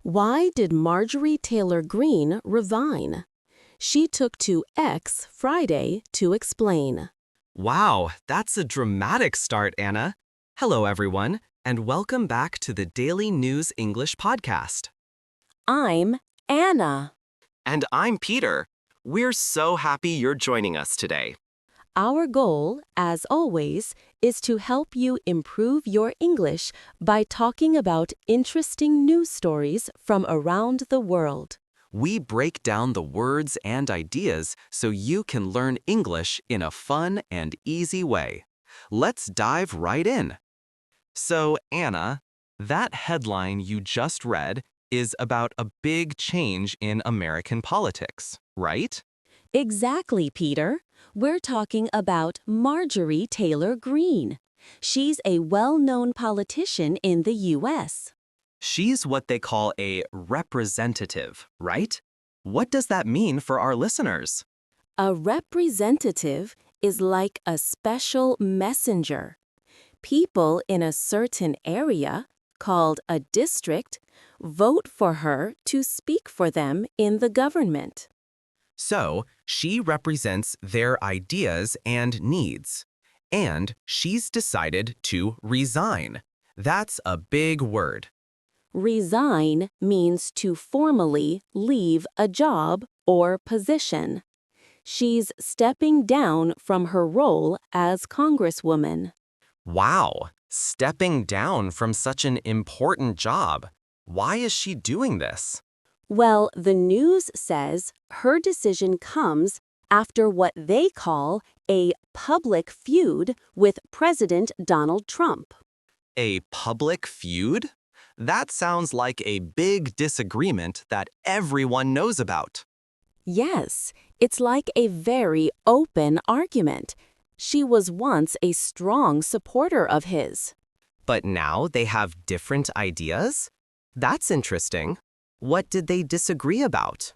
Why did Marjorie Taylor Greene resign? She took to X Friday to explain. Wow, that's a dramatic start, Anna. Hello, everyone, and welcome back to the Daily News English podcast. I'm Anna. And I'm Peter. We're so happy you're joining us today. Our goal, as always, is to help you improve your English by talking about interesting news stories from around the world. We break down the words and ideas so you can learn English in a fun and easy way. Let's dive right in. So, Anna, that headline you just read is about a big change in American politics, right? Exactly, Peter. We're talking about Marjorie Taylor Greene. She's a well-known politician in the U.S. She's what they call a representative, right? What does that mean for our listeners? A representative is like a special messenger. People in a certain area, called a district, vote for her to speak for them in the government. So, she represents their ideas and needs. And she's decided to resign. That's a big word. Resign means to formally leave a job or position. She's stepping down from her role as Congresswoman. Wow, stepping down from such an important job. Why is she doing this? Well, the news says her decision comes after what they call a public feud with President Donald Trump. A public feud? That sounds like a big disagreement that everyone knows about. Yes, it's like a very open argument. She was once a strong supporter of his. But now they have different ideas? That's interesting. What did they disagree about?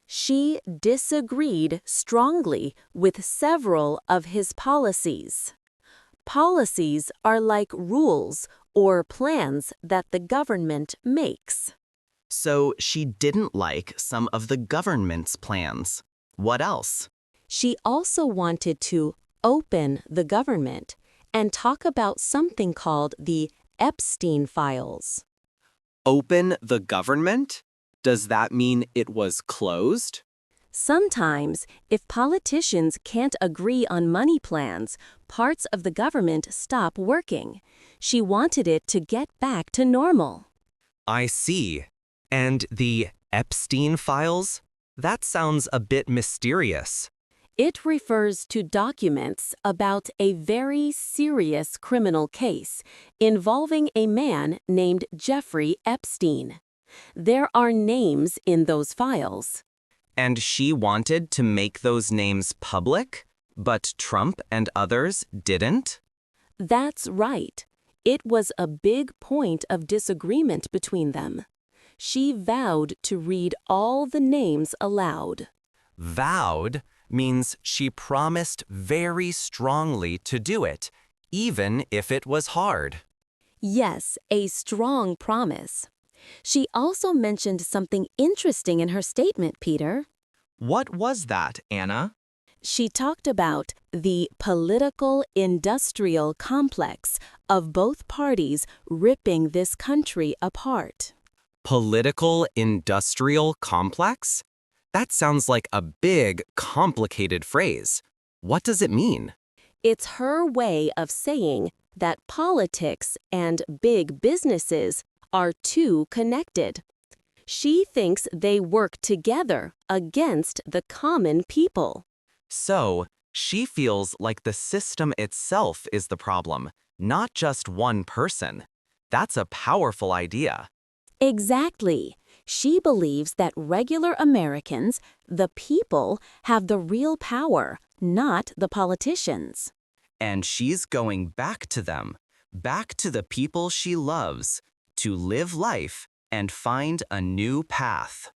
She disagreed strongly with several of his policies. Policies are like rules or plans that the government makes. So she didn't like some of the government's plans. What else? She also wanted to open the government and talk about something called the Epstein files. Open the government? Does that mean it was closed? Sometimes, if politicians can't agree on money plans, parts of the government stop working. She wanted it to get back to normal. I see. And the Epstein files? That sounds a bit mysterious. It refers to documents about a very serious criminal case involving a man named Jeffrey Epstein. There are names in those files. And she wanted to make those names public, but Trump and others didn't? That's right. It was a big point of disagreement between them. She vowed to read all the names aloud. Vowed means she promised very strongly to do it, even if it was hard. Yes, a strong promise. She also mentioned something interesting in her statement, Peter. What was that, Anna? She talked about the political-industrial complex of both parties ripping this country apart. Political industrial complex? That sounds like a big, complicated phrase. What does it mean? It's her way of saying that politics and big businesses are too connected. She thinks they work together against the common people. So, she feels like the system itself is the problem, not just one person. That's a powerful idea. Exactly. She believes that regular Americans, the people, have the real power, not the politicians. And she's going back to them, back to the people she loves, to live life and find a new path.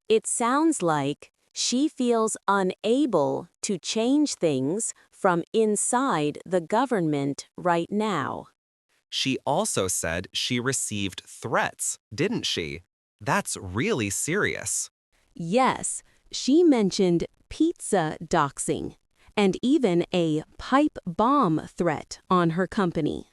It sounds like she feels unable to change things from inside the government right now. She also said she received threats, didn't she? That's really serious. Yes, she mentioned pizza doxing and even a pipe bomb threat on her company.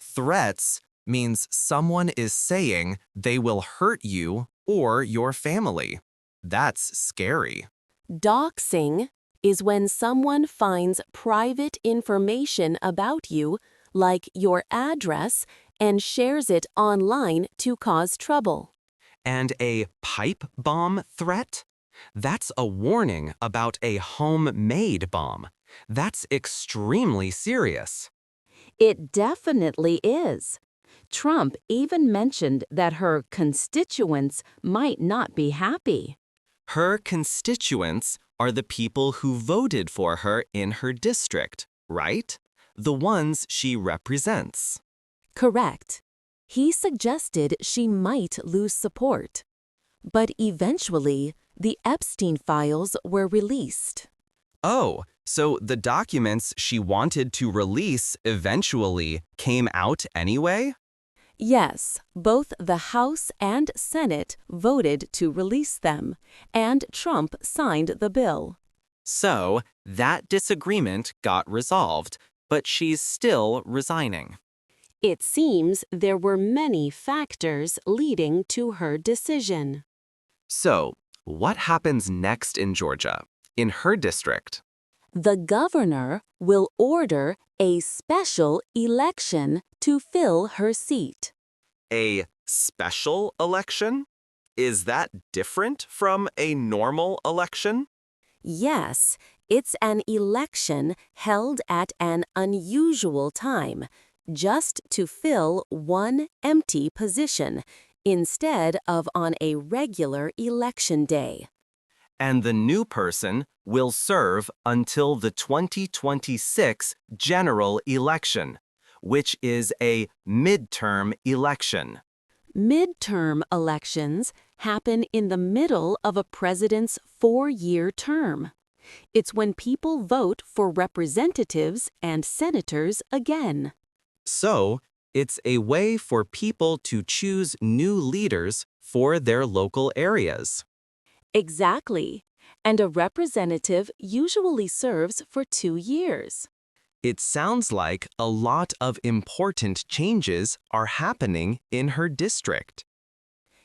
Threats means someone is saying they will hurt you or your family. That's scary. Doxing is when someone finds private information about you, like your address, and shares it online to cause trouble. And a pipe bomb threat? That's a warning about a homemade bomb. That's extremely serious. It definitely is. Trump even mentioned that her constituents might not be happy. Her constituents are the people who voted for her in her district, right? The ones she represents. Correct. He suggested she might lose support. But eventually, the Epstein files were released. Oh, so the documents she wanted to release eventually came out anyway? Yes, both the House and Senate voted to release them, and Trump signed the bill. So, that disagreement got resolved, but she's still resigning. It seems there were many factors leading to her decision. So, what happens next in Georgia, in her district? The governor will order a special election to fill her seat. A special election? Is that different from a normal election? Yes, it's an election held at an unusual time, just to fill one empty position, instead of on a regular election day. And the new person will serve until the 2026 general election, which is a midterm election. Midterm elections happen in the middle of a president's 4-year term. It's when people vote for representatives and senators again. So, it's a way for people to choose new leaders for their local areas. Exactly. And a representative usually serves for 2 years. It sounds like a lot of important changes are happening in her district.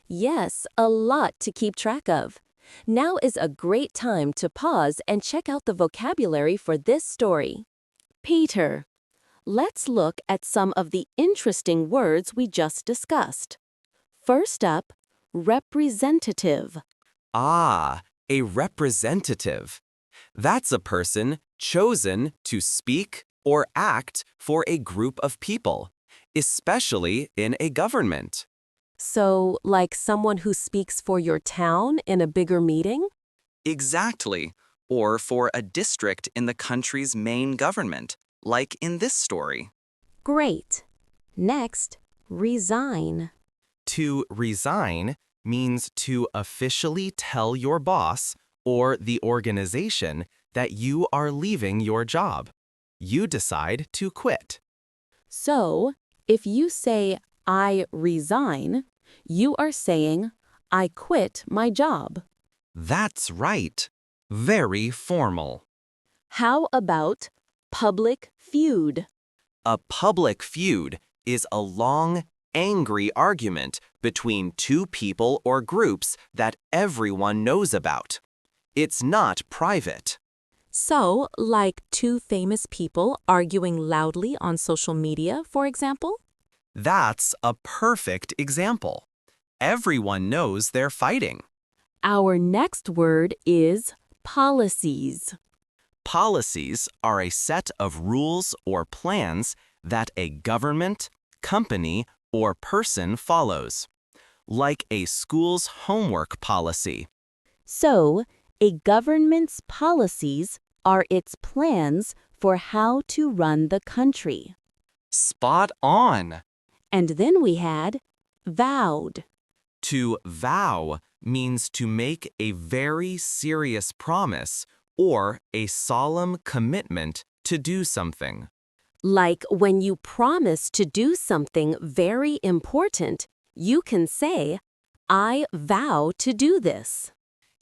Yes, a lot to keep track of. Now is a great time to pause and check out the vocabulary for this story. Peter. Let's look at some of the interesting words we just discussed. First up, representative. Ah, a representative. That's a person chosen to speak or act for a group of people, especially in a government. So, like someone who speaks for your town in a bigger meeting? Exactly, or for a district in the country's main government, like in this story. Great. Next, resign. To resign means to officially tell your boss or the organization that you are leaving your job. You decide to quit. So, if you say, I resign, you are saying, I quit my job. That's right. Very formal. How about public feud? A public feud is a long, angry argument between two people or groups that everyone knows about. It's not private. So, like two famous people arguing loudly on social media, for example? That's a perfect example. Everyone knows they're fighting. Our next word is policies. Policies are a set of rules or plans that a government, company, or person follows, like a school's homework policy. So, a government's policies are its plans for how to run the country. Spot on! And then we had vowed. To vow means to make a very serious promise or a solemn commitment to do something. Like when you promise to do something very important, you can say, I vow to do this.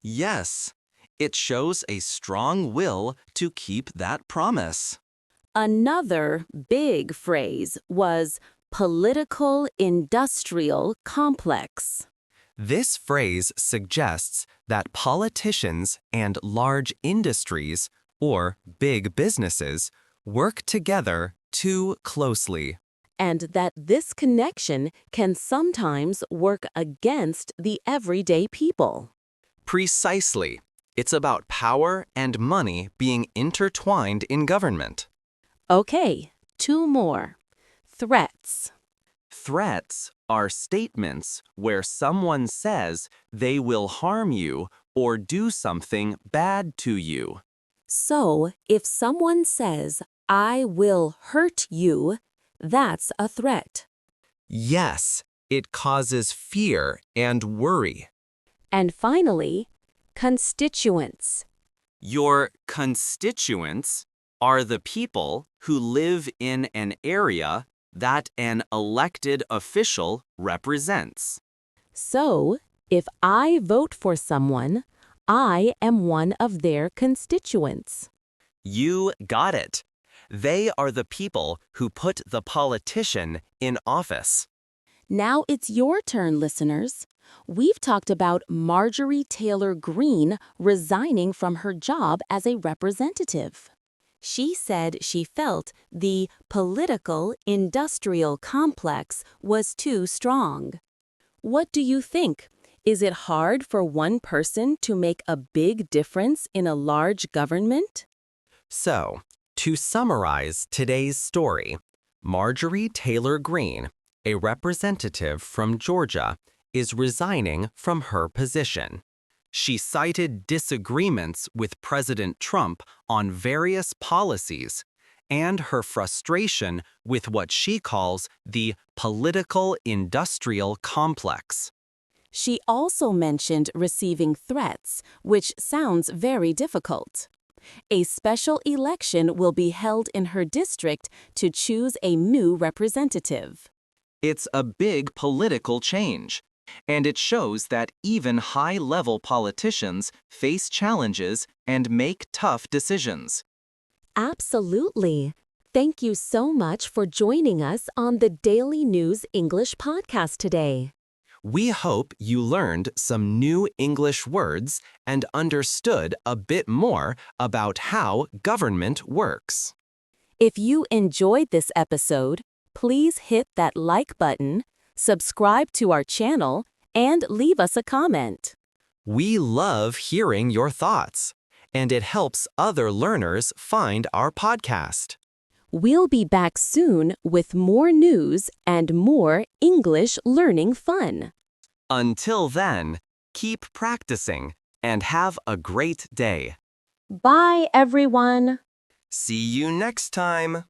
Yes, it shows a strong will to keep that promise. Another big phrase was political industrial complex. This phrase suggests that politicians and large industries, or big businesses, work together too closely. And that this connection can sometimes work against the everyday people. Precisely. It's about power and money being intertwined in government. Okay, two more. Threats. Threats are statements where someone says they will harm you or do something bad to you. So, if someone says, I will hurt you, that's a threat. Yes, it causes fear and worry. And finally, constituents. Your constituents are the people who live in an area that an elected official represents. So, if I vote for someone, I am one of their constituents. You got it. They are the people who put the politician in office. Now it's your turn, listeners. We've talked about Marjorie Taylor Greene resigning from her job as a representative. She said she felt the political industrial complex was too strong. What do you think? Is it hard for one person to make a big difference in a large government? So, to summarize today's story, Marjorie Taylor Greene, a representative from Georgia, is resigning from her position. She cited disagreements with President Trump on various policies and her frustration with what she calls the political industrial complex. She also mentioned receiving threats, which sounds very difficult. A special election will be held in her district to choose a new representative. It's a big political change, and it shows that even high-level politicians face challenges and make tough decisions. Absolutely. Thank you so much for joining us on the Daily News English podcast today. We hope you learned some new English words and understood a bit more about how government works. If you enjoyed this episode, please hit that like button, subscribe to our channel, and leave us a comment. We love hearing your thoughts, and it helps other learners find our podcast. We'll be back soon with more news and more English learning fun. Until then, keep practicing and have a great day. Bye, everyone. See you next time.